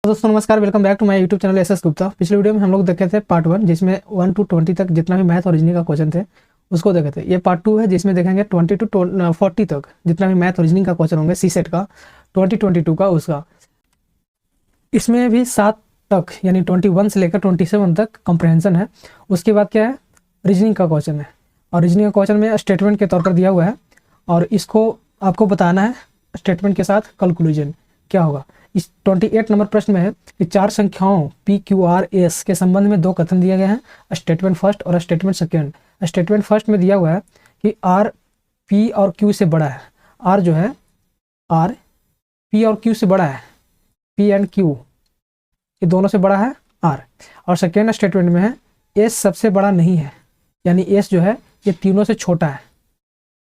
दोस्तों नमस्कार, welcome back to my YouTube channel S S Gupta. पिछले वीडियो में हम लोग देखे थे पार्ट 1 जिसमें 1 to 20 तक जितना भी मैथ और रीजनिंग का क्वेश्चन थे उसको देखे थे। ये पार्ट 2 है जिसमें देखेंगे 20 to 40 तक जितना भी मैथ और रीजनिंग का क्वेश्चन होंगे सी सेट का 2022 का उसका। इसमें भी 7 तक यानी 21 से लेकर 27 तक कॉम्प्रहेंशन है। उसके बाद क्या है, रीजनिंग का क्वेश्चन है और रीजनिंग का क्वेश्चन में स्टेटमेंट के तौर पर दिया हुआ है और इसको आपको बताना है स्टेटमेंट के साथ कंक्लूजन क्या होगा। इस 28 नंबर प्रश्न में है कि चार संख्याओं पी क्यू आर एस के संबंध में दो कथन दिए गए हैं, स्टेटमेंट फर्स्ट और स्टेटमेंट सेकेंड। स्टेटमेंट फर्स्ट में दिया हुआ है कि आर पी और क्यू से बड़ा है। आर जो है आर पी और क्यू से बड़ा है, पी एंड क्यू ये दोनों से बड़ा है आर। और सेकेंड स्टेटमेंट में है एस सबसे बड़ा नहीं है, यानी एस जो है ये तीनों से छोटा है।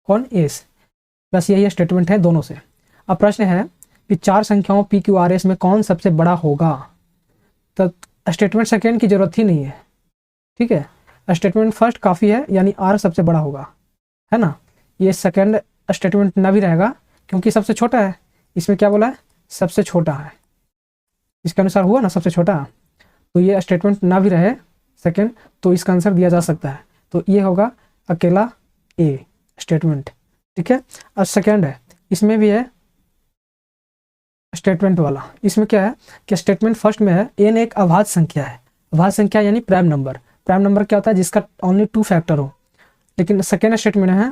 कौन? एस। बस यही स्टेटमेंट है दोनों से। अब प्रश्न है कि चार संख्याओं पी क्यू आर एस में कौन सबसे बड़ा होगा। तो स्टेटमेंट सेकेंड की जरूरत ही नहीं है, ठीक है। स्टेटमेंट फर्स्ट काफ़ी है, यानी आर सबसे बड़ा होगा, है ना। ये सेकेंड स्टेटमेंट ना भी रहेगा क्योंकि सबसे छोटा है। इसमें क्या बोला है? सबसे छोटा है। इसके अनुसार हुआ ना सबसे छोटा, तो ये स्टेटमेंट ना भी रहे सेकेंड तो इसका आंसर दिया जा सकता है। तो ये होगा अकेला ए स्टेटमेंट, ठीक है। अब सेकेंड है, इसमें भी है स्टेटमेंट वाला। इसमें क्या है कि स्टेटमेंट फर्स्ट में है एन एक अभाज्य संख्या है। अभाज्य संख्या यानी प्राइम नंबर। प्राइम नंबर क्या होता है? जिसका ओनली 2 फैक्टर हो। लेकिन सेकेंड स्टेटमेंट है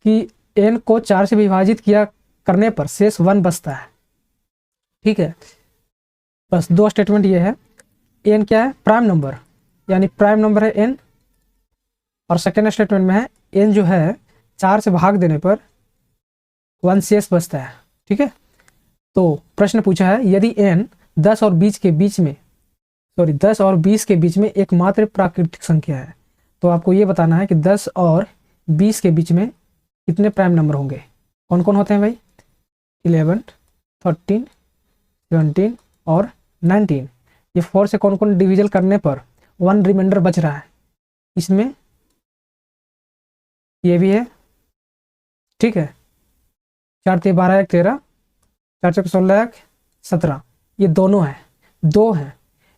कि एन को 4 से विभाजित किया करने पर शेष 1 बचता है, ठीक है। बस 2 स्टेटमेंट ये है। एन क्या है? प्राइम नंबर, यानी प्राइम नंबर है एन। और सेकेंड स्टेटमेंट में है एन जो है 4 से भाग देने पर 1 शेष बचता है, ठीक है। तो प्रश्न पूछा है यदि n 10 और 20 के बीच में 10 और 20 के बीच में एकमात्र प्राकृतिक संख्या है, तो आपको ये बताना है कि 10 और 20 के बीच में कितने प्राइम नंबर होंगे। कौन कौन होते हैं भाई? 11, 13, 17 और 19। ये 4 से कौन कौन डिविजन करने पर 1 रिमाइंडर बच रहा है। इसमें ये भी है, ठीक है। 4 × 12 = 13, 4 × 16 = 17। ये दोनों हैं, 2 हैं।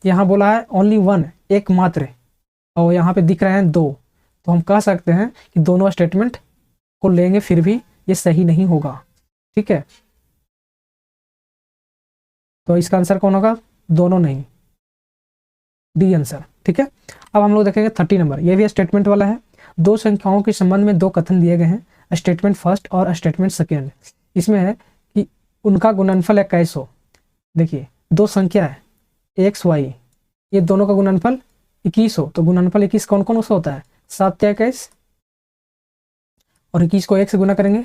यहाँ बोला है ओनली 1 एकमात्र, और यहाँ पे दिख रहे हैं 2। तो हम कह सकते हैं कि दोनों स्टेटमेंट को लेंगे फिर भी ये सही नहीं होगा, ठीक है। तो इसका आंसर कौन होगा? दोनों नहीं, डी आंसर, ठीक है। अब हम लोग देखेंगे 30 नंबर। ये भी स्टेटमेंट वाला है। दो संख्याओं के संबंध में दो कथन दिए गए हैं, स्टेटमेंट फर्स्ट और स्टेटमेंट सेकेंड। इसमें है कि उनका गुणनफल 21 हो। देखिए 2 संख्या है एक्स वाई, ये दोनों का गुणनफल 21 हो। तो गुणनफल 21 कौन कौन सा होता है? 7 × 21 और 21 को 1 से गुना करेंगे।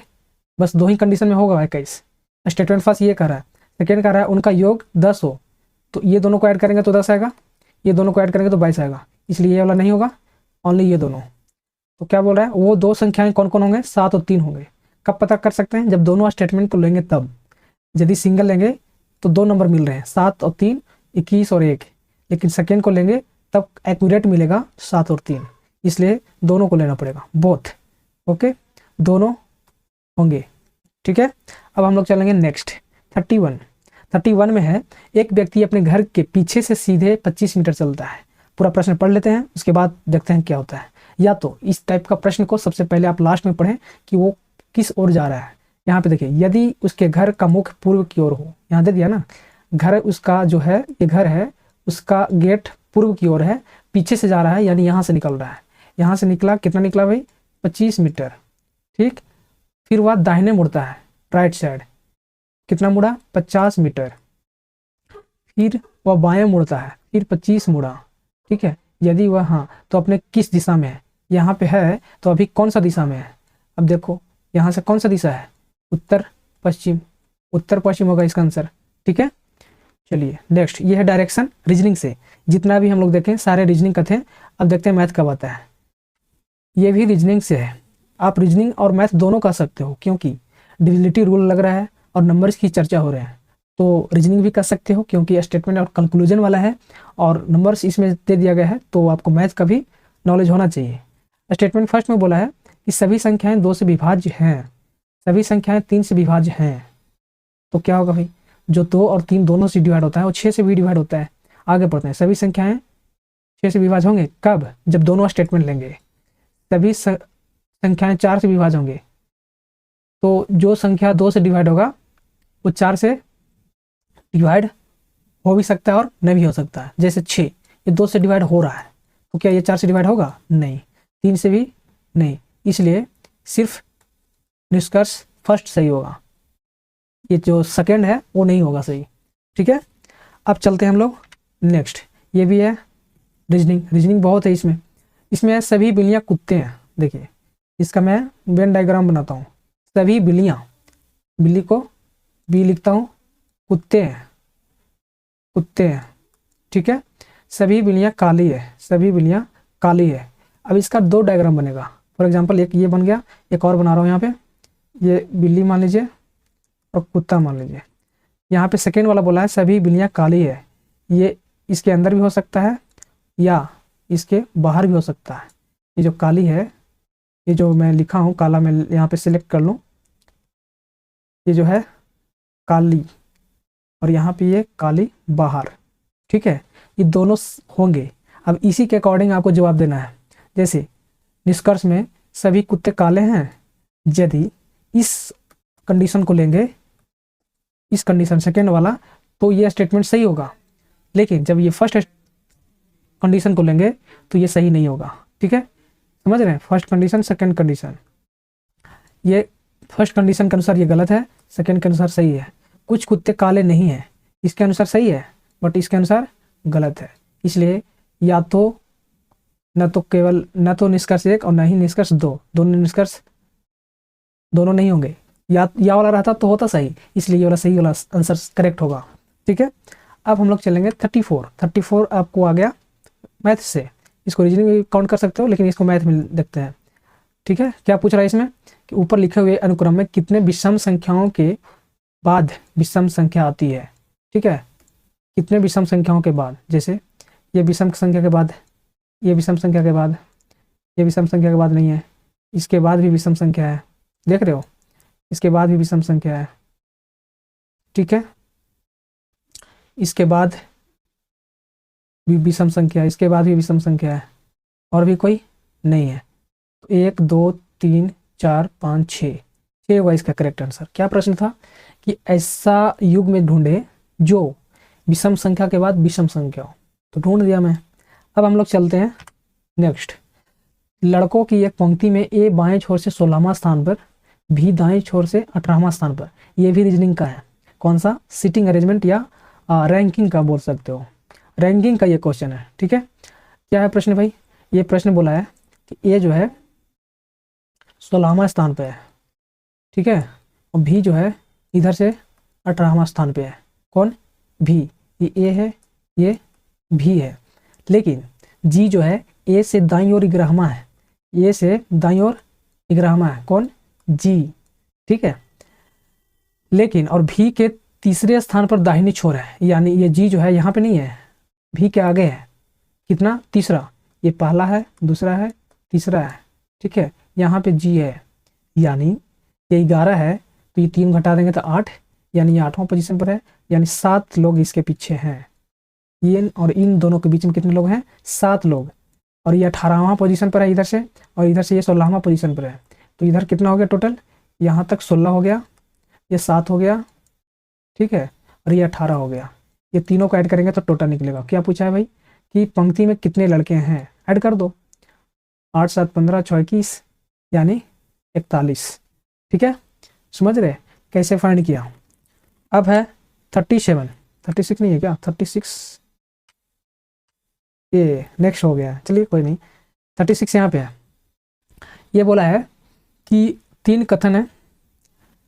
बस 2 ही कंडीशन में होगा 21। स्टेटमेंट फर्स्ट ये कह रहा है। सेकेंड कह रहा है उनका योग 10 हो, तो ये दोनों को ऐड करेंगे तो 10 आएगा, ये दोनों को ऐड करेंगे तो 22 आएगा। इसलिए ये वाला नहीं होगा, ओनली ये दोनों। तो क्या बोल रहा है? वो 2 संख्याएं कौन कौन होंगे? 7 और 3 होंगे। कब पता कर सकते हैं? जब दोनों स्टेटमेंट को लेंगे तब। यदि सिंगल लेंगे तो 2 नंबर मिल रहे हैं, 7 और 3, 21 और 1। लेकिन सेकेंड को लेंगे तब एक्यूरेट मिलेगा 7 और 3, इसलिए दोनों को लेना पड़ेगा, बोथ। ओके, दोनों होंगे, ठीक है। अब हम लोग चलेंगे नेक्स्ट 31 में है एक व्यक्ति अपने घर के पीछे से सीधे 25 मीटर चलता है। पूरा प्रश्न पढ़ लेते हैं, उसके बाद देखते हैं क्या होता है। या तो इस टाइप का प्रश्न को सबसे पहले आप लास्ट में पढ़ें कि वो किस ओर जा रहा है। यहाँ पे देखिए, यदि उसके घर का मुख पूर्व की ओर हो, यहाँ दे दिया ना, घर उसका जो है, ये घर है, उसका गेट पूर्व की ओर है, पीछे से जा रहा है, यानी यहाँ से निकल रहा है। यहाँ से निकला, कितना निकला भाई? 25 मीटर, ठीक। फिर वह दाहिने मुड़ता है, राइट साइड, कितना मुड़ा? 50 मीटर। फिर वह बाएं मुड़ता है, फिर 25 मुड़ा, ठीक है। यदि वह हाँ तो अपने किस दिशा में है? यहाँ पे है तो अभी कौन सा दिशा में है? अब देखो यहाँ से कौन सा दिशा है? उत्तर पश्चिम, उत्तर पश्चिम होगा इसका आंसर, ठीक है। चलिए नेक्स्ट, ये है डायरेक्शन रीजनिंग से। जितना भी हम लोग देखें सारे रीजनिंग का थे। अब देखते हैं मैथ कब आता है। ये भी रीजनिंग से है। आप रीजनिंग और मैथ दोनों कर सकते हो क्योंकि डिविजिबिलिटी रूल लग रहा है और नंबर्स की चर्चा हो रहे हैं। तो रीजनिंग भी कर सकते हो क्योंकि स्टेटमेंट और कंक्लूजन वाला है और नंबर्स इसमें दे दिया गया है, तो आपको मैथ का भी नॉलेज होना चाहिए। स्टेटमेंट फर्स्ट में बोला है कि सभी संख्याएं 2 से विभाज्य हैं, सभी संख्याएं 3 से विभाज्य हैं। तो क्या होगा भाई? जो 2 और 3 दोनों से डिवाइड होता है वो 6 से भी डिवाइड होता है। आगे पढ़ते हैं। सभी संख्याएं 6 से विभाज्य होंगे कब? जब दोनों स्टेटमेंट लेंगे। सभी संख्याएं 4 से विभाज्य होंगे, तो जो संख्या 2 से डिवाइड होगा वो 4 से डिवाइड हो भी सकता है और नहीं भी हो सकता है। जैसे 6 ये 2 से डिवाइड हो रहा है, तो क्या ये 4 से डिवाइड होगा? नहीं। 3 से भी नहीं, इसलिए सिर्फ निष्कर्ष फर्स्ट सही होगा, ये जो सेकंड है वो नहीं होगा सही। ठीक है, अब चलते हैं हम लोग नेक्स्ट। ये भी है रीजनिंग बहुत है इसमें। इसमें सभी बिल्लियाँ कुत्ते हैं। देखिए इसका मैं वेन डायग्राम बनाता हूँ। सभी बिल्लियाँ, बिल्ली को बी लिखता हूँ, कुत्ते हैं, ठीक है। सभी बिल्लियाँ काली है, सभी बिल्लियाँ काली है। अब इसका 2 डायग्राम बनेगा। फॉर एग्जांपल एक ये बन गया, एक और बना रहा हूँ यहाँ पे। ये बिल्ली मान लीजिए और कुत्ता मान लीजिए। यहाँ पे सेकेंड वाला बोला है सभी बिल्लियाँ काली है, ये इसके अंदर भी हो सकता है या इसके बाहर भी हो सकता है। ये जो काली है, ये जो मैं लिखा हूँ काला, मैं यहाँ पे सिलेक्ट कर लूँ, ये जो है काली और यहाँ पे ये काली बाहर। ठीक है, ये दोनों होंगे। अब इसी के अकॉर्डिंग आपको जवाब देना है। जैसे निष्कर्ष में सभी कुत्ते काले हैं, यदि इस कंडीशन को लेंगे, इस कंडीशन सेकेंड वाला, तो ये स्टेटमेंट सही होगा। लेकिन जब ये फर्स्ट कंडीशन को लेंगे तो ये सही नहीं होगा। ठीक है, समझ रहे हैं? फर्स्ट कंडीशन सेकेंड कंडीशन, ये फर्स्ट कंडीशन के अनुसार ये गलत है, सेकेंड के अनुसार सही है। कुछ कुत्ते काले नहीं हैं, इसके अनुसार सही है बट इसके अनुसार गलत है। इसलिए या तो न तो निष्कर्ष 1 और न ही निष्कर्ष 2, दोनों निष्कर्ष दोनों नहीं होंगे। या वाला रहता तो होता सही, इसलिए ये वाला सही वाला आंसर करेक्ट होगा। ठीक है, अब हम लोग चलेंगे 34 आपको आ गया मैथ से। इसको रीजनिंग में काउंट कर सकते हो, लेकिन इसको मैथ में देखते हैं। ठीक है, क्या पूछ रहा है इसमें कि ऊपर लिखे हुए अनुक्रम में कितने विषम संख्याओं के बाद विषम संख्या आती है। ठीक है, कितने विषम संख्याओं के बाद, जैसे ये विषम संख्या के बाद, ये विषम संख्या के बाद, ये विषम संख्या के बाद नहीं है, इसके बाद भी विषम संख्या है, देख रहे हो, इसके बाद भी विषम संख्या है। ठीक है, इसके बाद भी विषम संख्या, इसके बाद भी विषम संख्या है, और भी कोई नहीं है। 1 2 3 4 5 6 होगा इसका करेक्ट आंसर। क्या प्रश्न था कि ऐसा युग में ढूंढे जो विषम संख्या के बाद विषम संख्या हो, तो ढूंढ दिया मैं। अब हम लोग चलते हैं नेक्स्ट। लड़कों की एक पंक्ति में ए बाएं छोर से 16वां स्थान पर, बी दाएं छोर से 18वां स्थान पर। ये भी रीजनिंग का है। कौन सा? सीटिंग अरेंजमेंट या रैंकिंग का बोल सकते हो, रैंकिंग का ये क्वेश्चन है। ठीक है, क्या है प्रश्न भाई? ये प्रश्न बोला है कि ए जो है 16वां स्थान पे है, ठीक है, और भी जो है इधर से 18वां स्थान पे है। कौन? भी। ये ए है, ये भी है, लेकिन जी जो है ए से दाईं ओर 11वां है, ए से दाईं ओर 11वां है। कौन? जी। ठीक है, लेकिन और भी के तीसरे स्थान पर दाहिनी छोर है, यानी ये जी जो है यहाँ पे नहीं है, भी के आगे है। कितना? तीसरा। ये पहला है, दूसरा है, तीसरा है। ठीक है, यहाँ पे जी है, यानी ये 11 है, तो ये 3 घटा देंगे तो 8, यानी ये 8वां पोजीशन पर है, यानी 7 लोग इसके पीछे हैं। इन और इन दोनों के बीच में कितने लोग हैं? 7 लोग। और ये 18वां पोजीशन पर है इधर से, और इधर से ये 16वां पोजीशन पर है। तो इधर कितना हो गया टोटल? यहाँ तक 16 हो गया, ये 7 हो गया, ठीक है, और ये 18 हो गया। ये तीनों को ऐड करेंगे तो टोटल निकलेगा। क्या पूछा है भाई कि पंक्ति में कितने लड़के हैं? ऐड कर दो, 8 7 15 6 21, यानी 41। ठीक है, समझ रहे कैसे फाइंड किया? अब है 37, 36 नहीं है क्या? 36 ये नेक्स्ट हो गया, चलिए कोई नहीं। 36 यहाँ पे है। ये बोला है कि 3 कथन है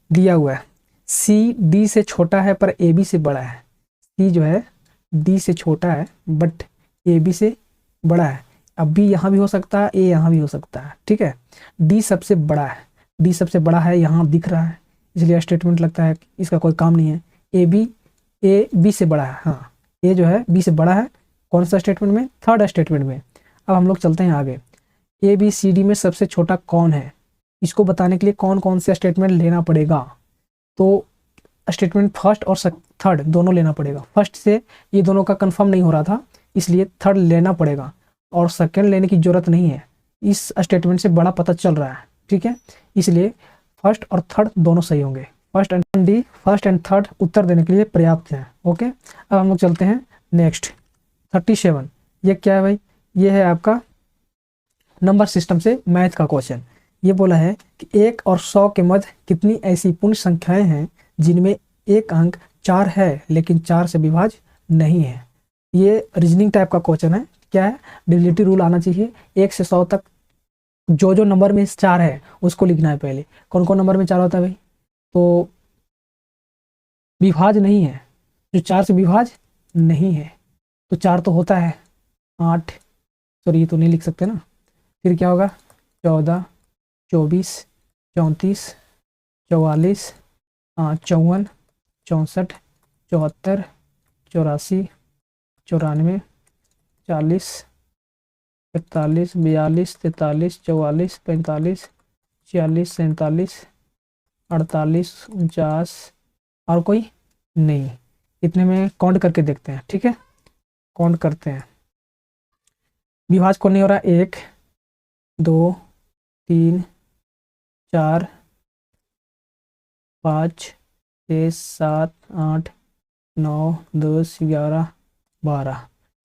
दिया हुआ है, सी डी से छोटा है पर ए बी से बड़ा है। सी जो है डी से छोटा है बट ए बी से बड़ा है। अब बी यहाँ भी हो सकता है, ए यहाँ भी हो सकता है। ठीक है, डी सबसे बड़ा है, डी सबसे बड़ा है, यहाँ दिख रहा है, इसलिए स्टेटमेंट लगता है इसका कोई काम नहीं है। ए बी से बड़ा है, हाँ, ए जो है बी से बड़ा है। कौन सा स्टेटमेंट में? थर्ड स्टेटमेंट में। अब हम लोग चलते हैं आगे। ए बी सी डी में सबसे छोटा कौन है, इसको बताने के लिए कौन कौन से स्टेटमेंट लेना पड़ेगा? तो स्टेटमेंट फर्स्ट और थर्ड दोनों लेना पड़ेगा। फर्स्ट से ये दोनों का कंफर्म नहीं हो रहा था, इसलिए थर्ड लेना पड़ेगा, और सेकंड लेने की जरूरत नहीं है, इस स्टेटमेंट से बड़ा पता चल रहा है, ठीक है। इसलिए फर्स्ट और थर्ड दोनों सही होंगे। First and D, first and third उत्तर देने के लिए पर्याप्त है। ओके, अब हम लोग चलते हैं नेक्स्ट 37। ये क्या है भाई? ये है आपका नंबर सिस्टम से मैथ का क्वेश्चन। ये बोला है कि 1 और 100 के मध्य कितनी ऐसी पूर्ण संख्याएं हैं जिनमें एक अंक 4 है लेकिन 4 से विभाज्य नहीं है। ये रीजनिंग टाइप का क्वेश्चन है। क्या है? डिविजिबिलिटी रूल आना चाहिए। 1 से 100 तक जो जो नंबर में 4 है उसको लिखना है पहले। कौन कौन नंबर में 4 होता है भाई? तो विभाज्य नहीं है, जो 4 से विभाज्य नहीं है, तो 4 तो होता है 8, सॉरी ये तो नहीं लिख सकते ना। फिर क्या होगा? 14, 24, 34, 44, 54, 64, 74, 84, 94, 40, 41, 42, 43, 44, 45, 46, 47, 48, 49, और कोई नहीं। इतने में काउंट करके देखते हैं, ठीक है। काउंट करते हैं। विभाज्य कौन नहीं हो रहा? 1, 2, 3, 4, 5, 6, 7, 8, 9, 10, 11, 12,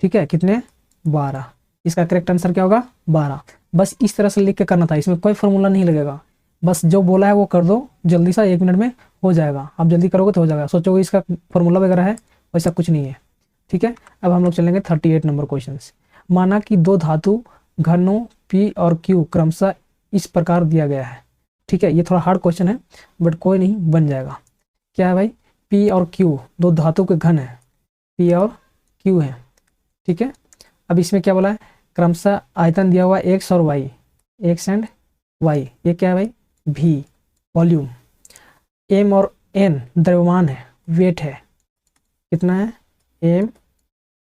ठीक है। कितने? 12। इसका करेक्ट आंसर क्या होगा? 12। बस इस तरह से लिख के करना था, इसमें कोई फॉर्मूला नहीं लगेगा। बस जो बोला है वो कर दो जल्दी सा, 1 मिनट में हो जाएगा। आप जल्दी करोगे तो हो जाएगा, सोचोगे इसका फॉर्मूला वगैरह है, वैसा कुछ नहीं है, ठीक है। अब हम लोग चलेंगे 38 नंबर क्वेश्चन। माना कि दो धातु घनों P और Q क्रमशः इस प्रकार दिया गया है, ठीक है। ये थोड़ा हार्ड क्वेश्चन है बट कोई नहीं, बन जाएगा। क्या है भाई? P और Q दो धातु के घन है, P और Q है, ठीक है। अब इसमें क्या बोला है? क्रमशः आयतन दिया हुआ x और y, x एंड y। ये क्या है भाई? v volume. m और n द्रव्यमान है, वेट है। कितना है? m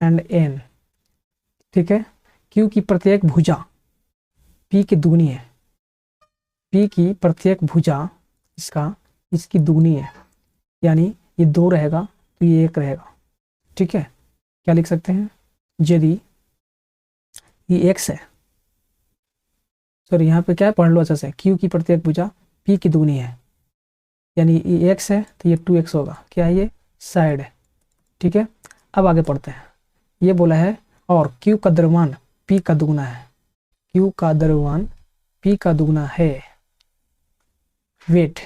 एंड n, ठीक है। q की प्रत्येक भुजा p की दुगनी है, p की प्रत्येक भुजा इसकी दुगनी है, यानी ये 2 रहेगा तो ये 1 रहेगा, ठीक है। क्या लिख सकते हैं? यदि ये x है, सॉरी यहाँ पे क्या है, पढ़ लो अच्छा से। q की प्रत्येक भुजा p की दुगनी है, यानी ये x है तो ये 2x होगा। क्या है? ये साइड है, ठीक है। अब आगे पढ़ते हैं। ये बोला है और q का द्रव्यमान p का दुगना है, q का द्रव्यमान p का दुगना है, वेट,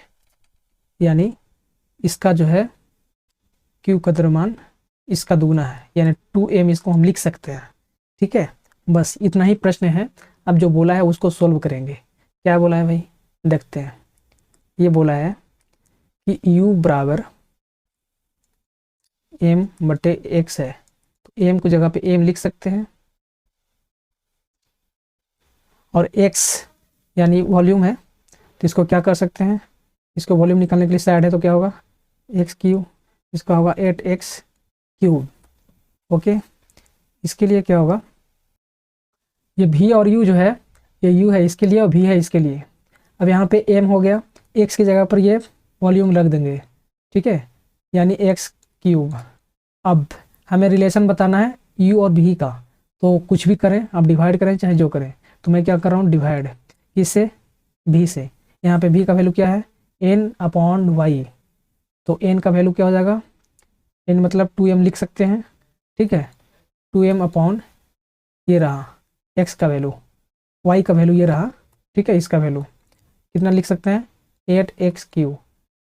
यानी इसका जो है q का द्रव्यमान इसका दुगना है, यानी 2m इसको हम लिख सकते हैं, ठीक है। बस इतना ही प्रश्न है। अब जो बोला है उसको सोल्व करेंगे। क्या बोला है भाई? देखते हैं। ये बोला है कि u बराबर m बटे x है, तो m को जगह पे m लिख सकते हैं, और x यानी वॉल्यूम है, तो इसको क्या कर सकते हैं? इसको वॉल्यूम निकालने के लिए साइड है तो क्या होगा? x क्यूब, इसका होगा 8x क्यूब। ओके, इसके लिए क्या होगा? ये v और u जो है, ये u है इसके लिए और v है इसके लिए। अब यहाँ पे m हो गया, x की जगह पर ये वॉल्यूम रख देंगे, ठीक है, यानी x क्यूब। अब हमें रिलेशन बताना है u और v का, तो कुछ भी करें आप, डिवाइड करें चाहे जो करें, तो मैं क्या कर रहा हूँ? डिवाइड किससे? v से। यहाँ पे v का वैल्यू क्या है? n/y, तो n का वैल्यू क्या हो जाएगा? n मतलब 2m लिख सकते हैं, ठीक है। 2m अपॉन ये रहा x का वैल्यू, y का वैल्यू ये रहा, ठीक है। इसका वैल्यू कितना लिख सकते हैं? 8x cube.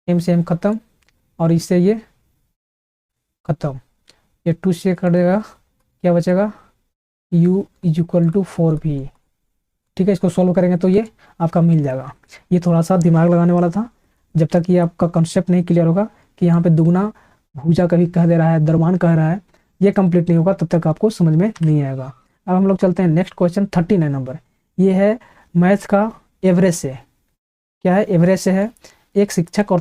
m से m खत्म और इससे ये खत्म, ये 2 से कर देगा, क्या बचेगा? u is equal to 4v, ठीक है। इसको सॉल्व करेंगे तो ये आपका मिल जाएगा। ये थोड़ा सा दिमाग लगाने वाला था, जब तक ये आपका कॉन्सेप्ट नहीं क्लियर होगा कि यहाँ पे दुगना भुजा कभी कह दे रहा है, द्रव्यमान कह रहा है, ये कंप्लीट नहीं होगा, तब तक आपको समझ में नहीं आएगा। अब हम लोग चलते हैं नेक्स्ट क्वेश्चन 39 नंबर। ये है मैथ्स का एवरेज से। क्या है? एवरेज से है। एक शिक्षक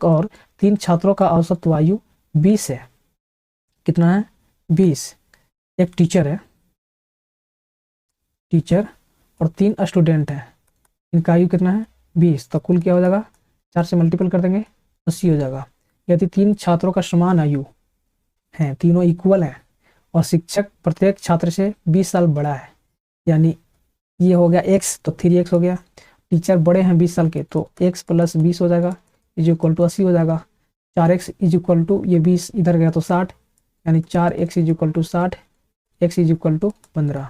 और 3 छात्रों का औसत वायु 20 है। कितना है? 20। एक टीचर है, टीचर और 3 स्टूडेंट हैं, इनका आयु कितना है? 20। तो कुल क्या हो जाएगा? 4 से मल्टीपल कर देंगे, 80 हो जाएगा। यदि 3 छात्रों का समान आयु है, तीनों इक्वल हैं और शिक्षक प्रत्येक छात्र से 20 साल बड़ा है, यानी ये हो गया x तो 3x हो गया, टीचर बड़े हैं 20 साल के तो x + 20 हो जाएगा इज इक्वल टू 80 हो जाएगा, 4x इज इक्वल टू ये 20 इधर गया तो 60, यानी 4x is equal to 60, x is equal to 15।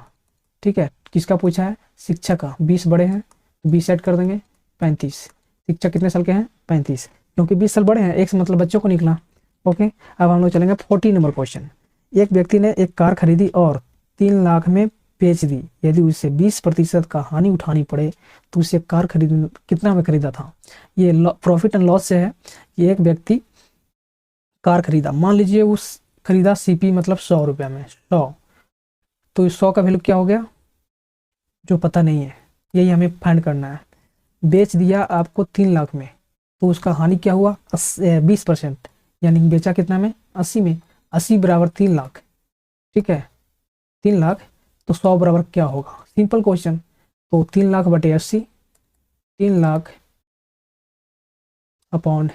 ठीक है, किसका पूछा है? शिक्षक का। 20 बड़े हैं तो 20 ऐड कर देंगे 35। शिक्षक कितने साल के हैं? 35, क्योंकि 20 साल बड़े हैं, x मतलब बच्चों को निकला। ओके, अब हम लोग चलेंगे 40 नंबर क्वेश्चन। एक व्यक्ति ने एक कार खरीदी और 3 लाख में बेच दी। यदि उसे 20% का हानि उठानी पड़े तो उसे कार खरीद कितना में खरीदा था? ये प्रॉफिट एंड लॉस से है। ये एक व्यक्ति कार खरीदा, मान लीजिए उस खरीदा CP मतलब 100 रुपये में, 100, तो इस 100 का वैल्यू क्या हो गया जो पता नहीं है, यही हमें फाइंड करना है। बेच दिया आपको 3 लाख में तो उसका हानि क्या हुआ? 20%, यानी बेचा कितना में? 80 में। 80 बराबर 3 लाख। ठीक है, 3 लाख तो 100 बराबर क्या होगा? सिंपल क्वेश्चन, तो 3 लाख बटे 80, 3 लाख अपॉन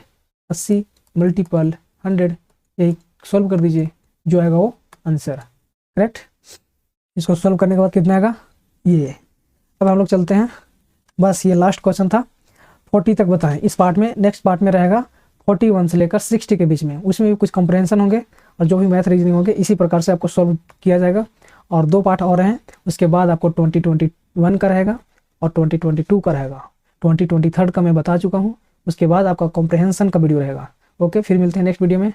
80 मल्टीपल 100, यही सॉल्व कर दीजिए, जो आएगा वो आंसर। करेक्ट। इसको सॉल्व करने के बाद कितना आएगा? ये। अब हम लोग चलते हैं, बस ये लास्ट क्वेश्चन था। 40 तक बताएं। इस पार्ट में, नेक्स्ट पार्ट में रहेगा 41 से लेकर 60 के बीच में, उसमें भी कुछ कंप्रेंशन होंगे और जो भी मैथ रीजनिंग होंगे इसी प्रकार से आपको सॉल्व किया जाएगा। और 2 पार्ट और हैं, उसके बाद आपको 2021 का रहेगा और 2022 का रहेगा। 2023 का मैं बता चुका हूँ, उसके बाद आपका कॉम्प्रहेंशन का वीडियो रहेगा। ओके, फिर मिलते हैं नेक्स्ट वीडियो में।